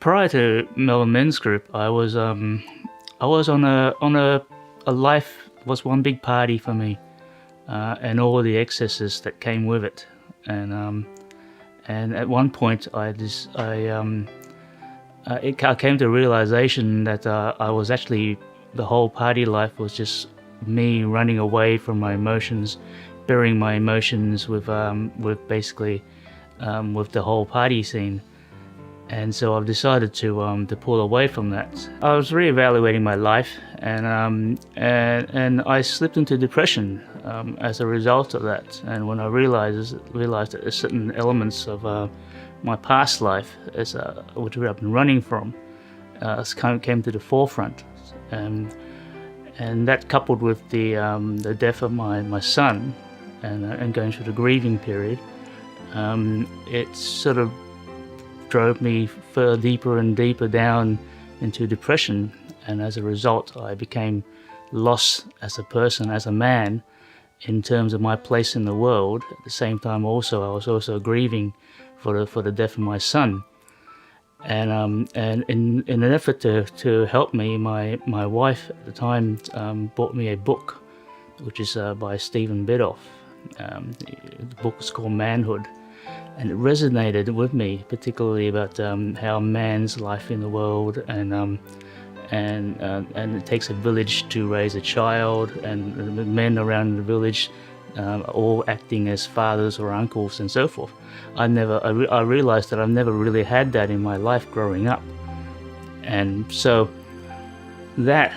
prior to Melbourne Men's Group, I was on a life was one big party for me, and all the excesses that came with it, and at one point I came to a realization that I was actually, the whole party life was just me running away from my emotions, burying my emotions with basically with the whole party scene. And so I've decided to pull away from that. I was reevaluating my life, and I slipped into depression as a result of that. And when I realized that there's certain elements of my past life, which I've been running from, came to the forefront, and that, coupled with the death of my son, and going through the grieving period, it sort of drove me deeper and deeper down into depression. And as a result, I became lost as a person, as a man, in terms of my place in the world. At the same time, I was also grieving for the death of my son. And in an effort to help me, my wife at the time bought me a book, which is by Stephen Biddulph. The book is called Manhood. And it resonated with me, particularly about how man's life in the world, and it takes a village to raise a child, and the men around the village all acting as fathers or uncles and so forth. I realized that I've never really had that in my life growing up, and so that,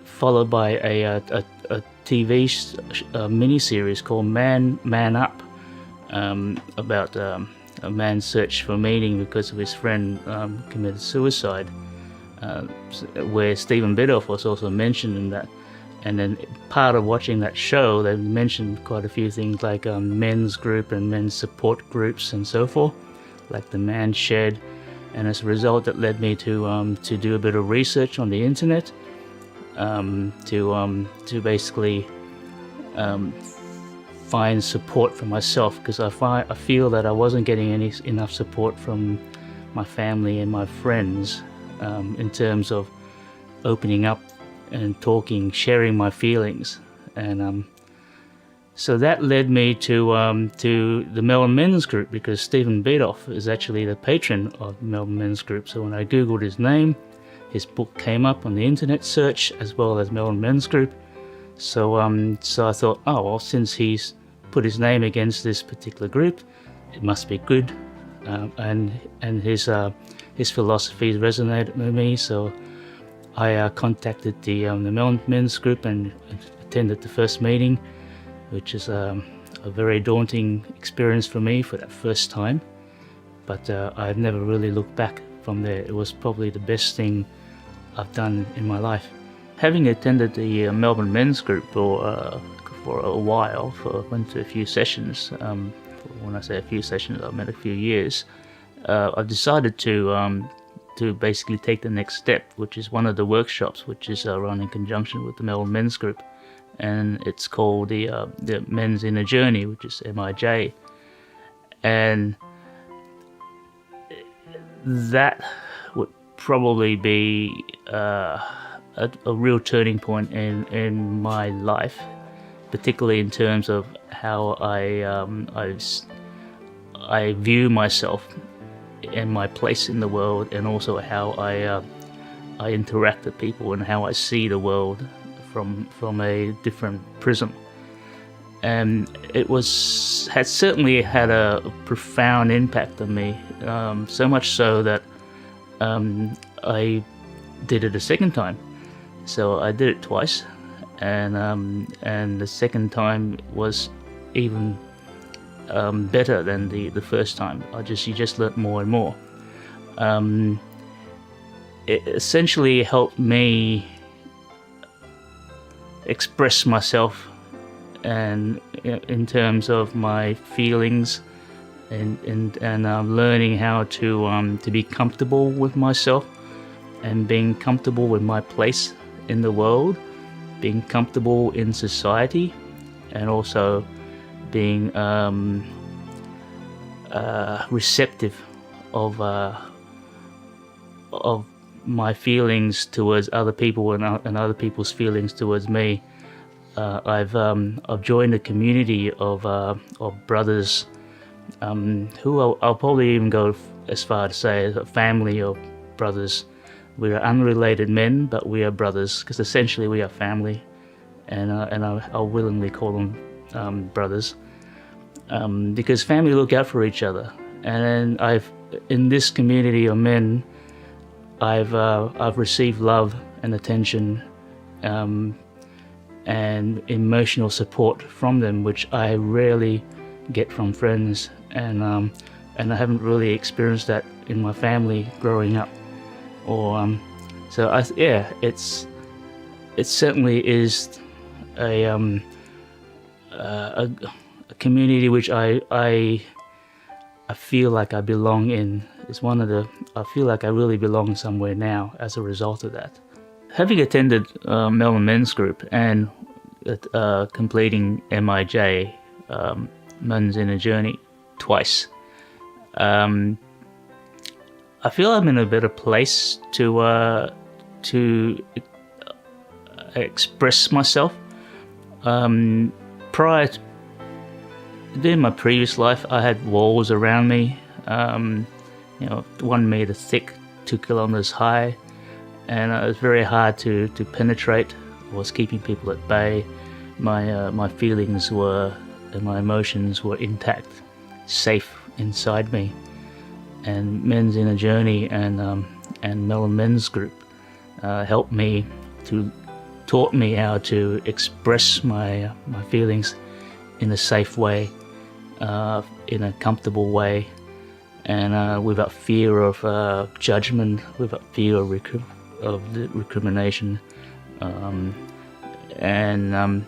followed by a TV miniseries called Man Up. About a man's search for meaning because of his friend committed suicide, where Stephen Biddulph was also mentioned in that. And then part of watching that show, they mentioned quite a few things like men's group and men's support groups and so forth, like the Man Shed. And as a result, that led me to do a bit of research on the internet, to basically find support for myself, because I feel that I wasn't getting enough support from my family and my friends in terms of opening up and talking, sharing my feelings, and so that led me to the Melbourne Men's Group, because Stephen Biddulph is actually the patron of the Melbourne Men's Group. So when I googled his name, his book came up on the internet search as well as Melbourne Men's Group. So I thought, oh well, since he's put his name against this particular group, it must be good, and his philosophies resonated with me. So I contacted the Melbourne Men's Group and attended the first meeting, which is a very daunting experience for me for that first time. But I've never really looked back from there. It was probably the best thing I've done in my life. Having attended the Melbourne Men's Group for a while, went to a few sessions. When I say a few sessions, I meant a few years. I decided to basically take the next step, which is one of the workshops, which is run in conjunction with the Melbourne Men's Group, and it's called the Men's Inner Journey, which is MIJ, and that would probably be a real turning point in my life, particularly in terms of how I view myself and my place in the world, and also how I interact with people and how I see the world from a different prism. And it had certainly had a profound impact on me, so much so that I did it a second time. So I did it twice, and the second time was even better than the first time. You just learnt more and more. It essentially helped me express myself, and in terms of my feelings, and learning how to be comfortable with myself, and being comfortable with my place in the world, being comfortable in society, and also being receptive of of my feelings towards other people and other people's feelings towards me. I've joined a community of brothers who I'll probably even go as far to say a family of brothers. We are unrelated men, but we are brothers because essentially we are family, and I'll willingly call them brothers because family look out for each other. And in this community of men, I've received love and attention and emotional support from them, which I rarely get from friends, and I haven't really experienced that in my family growing up. It certainly is a community which I feel like I belong in. It's I feel like I really belong somewhere now as a result of that. Having attended Melbourne Men's Group and completing MIJ, Men's Inner Journey, twice, I feel I'm in a better place to express myself. Prior to, in my previous life, I had walls around me, 1 meter thick, 2 kilometers high, and it was very hard to penetrate. I was keeping people at bay. My feelings and my emotions were intact, safe inside me. And Men's Inner Journey and Melbourne Men's Group taught me how to express my feelings in a safe way, in a comfortable way, and without fear of judgment, without fear of recrimination, and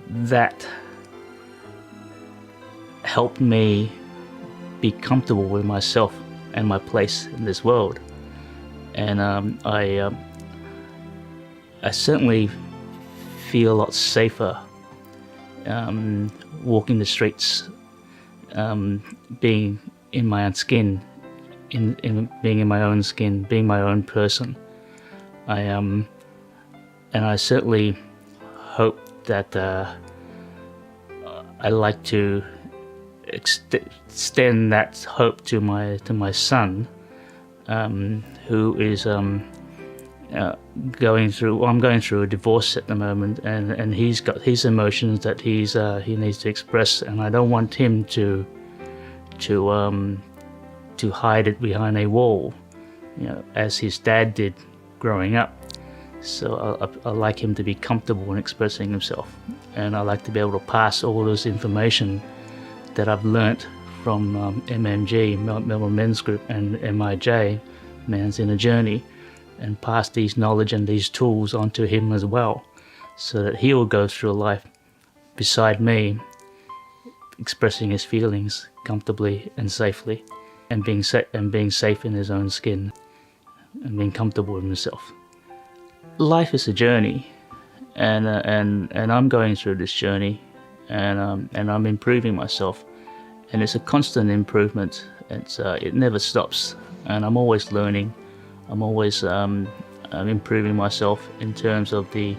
that helped me be comfortable with myself and my place in this world. And I certainly feel a lot safer walking the streets, being in my own skin, being in my own skin, being my own person. And I certainly hope that I like to extend that hope to my son, who is going through. I'm going through a divorce at the moment, and he's got his emotions that he needs to express, and I don't want him to hide it behind a wall, as his dad did growing up. So I like him to be comfortable in expressing himself, and I like to be able to pass all this information that I've learnt from MMG, Melbourne Men's Group, and MIJ, Men's Inner Journey, and pass these knowledge and these tools onto him as well, so that he will go through life beside me, expressing his feelings comfortably and safely, and being safe in his own skin, and being comfortable with himself. Life is a journey, and I'm going through this journey, and I'm improving myself, and it's a constant improvement. It never stops, and I'm always learning. I'm always improving myself in terms of the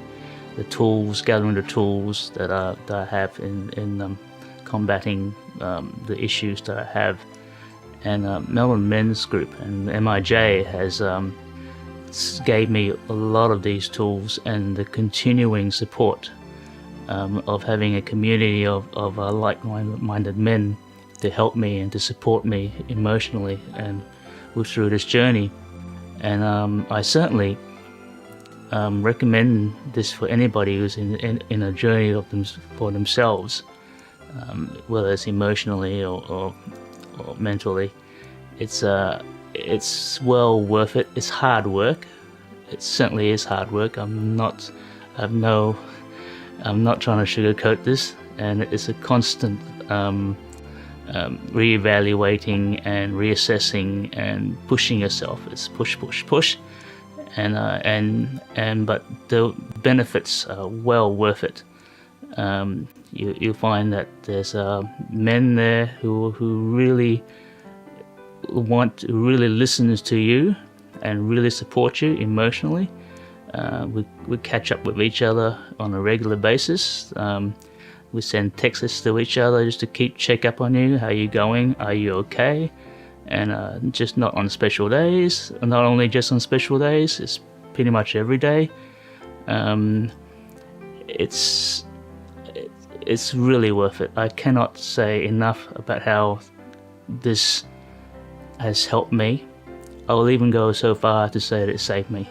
tools, gathering the tools that I have in combating the issues that I have. And Melbourne Men's Group and MIJ has gave me a lot of these tools, and the continuing support of having a community of like-minded men to help me and to support me emotionally and through this journey. And I certainly recommend this for anybody who's in a journey for themselves, whether it's emotionally or mentally. It's well worth it. It's hard work. It certainly is hard work. I'm not trying to sugarcoat this, and it's a constant re-evaluating and reassessing and pushing yourself. It's push, and but the benefits are well worth it. You'll find that there's men there who really really listens to you and really support you emotionally. We catch up with each other on a regular basis. We send texts to each other just to check up on you. How you going? Are you okay? And just not on special days. Not only just on special days. It's pretty much every day. It's really worth it. I cannot say enough about how this has helped me. I will even go so far to say that it saved me.